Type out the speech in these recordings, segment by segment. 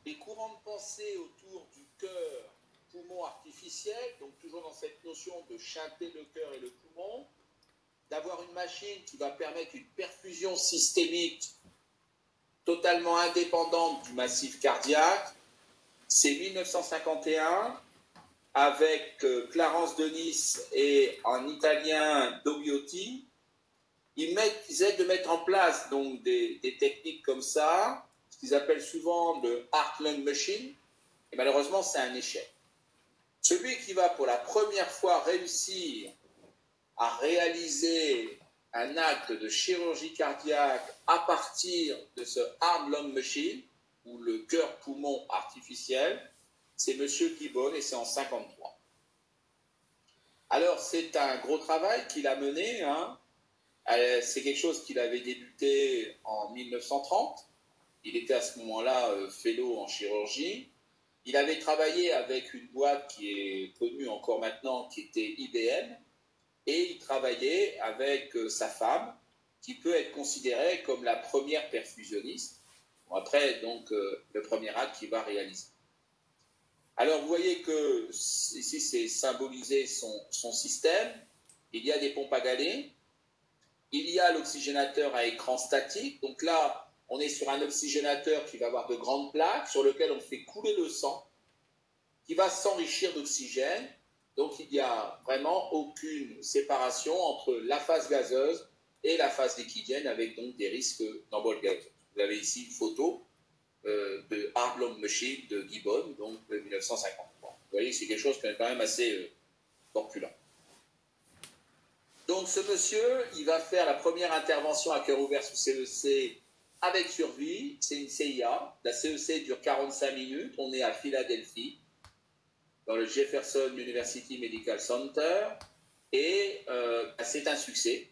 les courants de pensée autour du cœur, poumon artificiel, donc toujours dans cette notion de chanter le cœur et le poumon, d'avoir une machine qui va permettre une perfusion systémique totalement indépendante du massif cardiaque, c'est 1951 avec Clarence de Nice et en italien Dogliotti. Ils essaient de mettre en place donc des techniques comme ça, ce qu'ils appellent souvent le heart lung machine, et malheureusement c'est un échec. Celui qui va pour la première fois réussir à réaliser un acte de chirurgie cardiaque à partir de ce heart lung machine, ou le cœur-poumon artificiel, c'est M. Gibbon et c'est en 1953. Alors c'est un gros travail qu'il a mené, hein. C'est quelque chose qu'il avait débuté en 1930. Il était à ce moment-là fellow en chirurgie. Il avait travaillé avec une boîte qui est connue encore maintenant, qui était IBM, et il travaillait avec sa femme, qui peut être considérée comme la première perfusionniste. Bon, après, donc, le premier acte qu'il va réaliser. Alors, vous voyez que ici, c'est symbolisé son système. Il y a des pompes à galets. Il y a l'oxygénateur à écran statique. Donc là, on est sur un oxygénateur qui va avoir de grandes plaques sur lequel on fait couler le sang, qui va s'enrichir d'oxygène. Donc il n'y a vraiment aucune séparation entre la phase gazeuse et la phase liquidienne, avec donc des risques d'embol gazeux. Vous avez ici une photo de Heart Lung Machine de Gibbon, donc de 1953. Vous voyez, c'est quelque chose qui est quand même assez corpulent. Donc ce monsieur, il va faire la première intervention à cœur ouvert sous CEC avec survie. C'est une CIA. La CEC dure 45 minutes. On est à Philadelphie, dans le Jefferson University Medical Center. Et c'est un succès.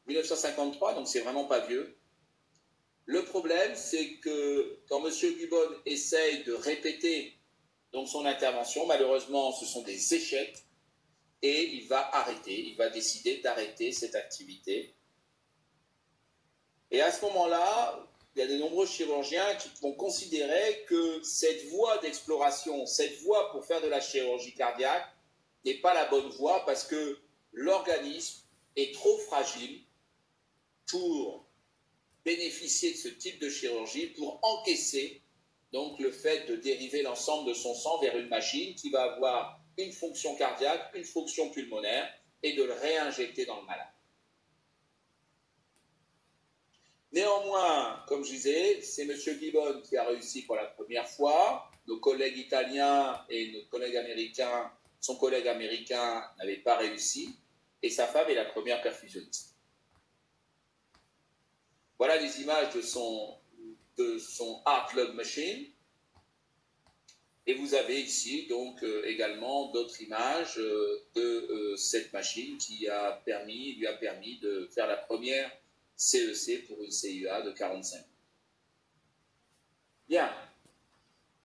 1953, donc c'est vraiment pas vieux. Le problème, c'est que quand M. Gibbon essaye de répéter donc, son intervention, malheureusement, ce sont des échecs. Et il va arrêter, il va décider d'arrêter cette activité. Et à ce moment-là, il y a de nombreux chirurgiens qui vont considérer que cette voie d'exploration, cette voie pour faire de la chirurgie cardiaque, n'est pas la bonne voie parce que l'organisme est trop fragile pour bénéficier de ce type de chirurgie, pour encaisser donc le fait de dériver l'ensemble de son sang vers une machine qui va avoir une fonction cardiaque, une fonction pulmonaire, et de le réinjecter dans le malade. Néanmoins, comme je disais, c'est M. Gibbon qui a réussi pour la première fois. Nos collègues italiens et nos collègues américains, son collègue américain n'avait pas réussi, et sa femme est la première perfusionniste. Voilà les images de son Heart Lung Machine. Et vous avez ici donc également d'autres images de cette machine qui lui a permis de faire la première CEC pour une CIA de 45. Bien.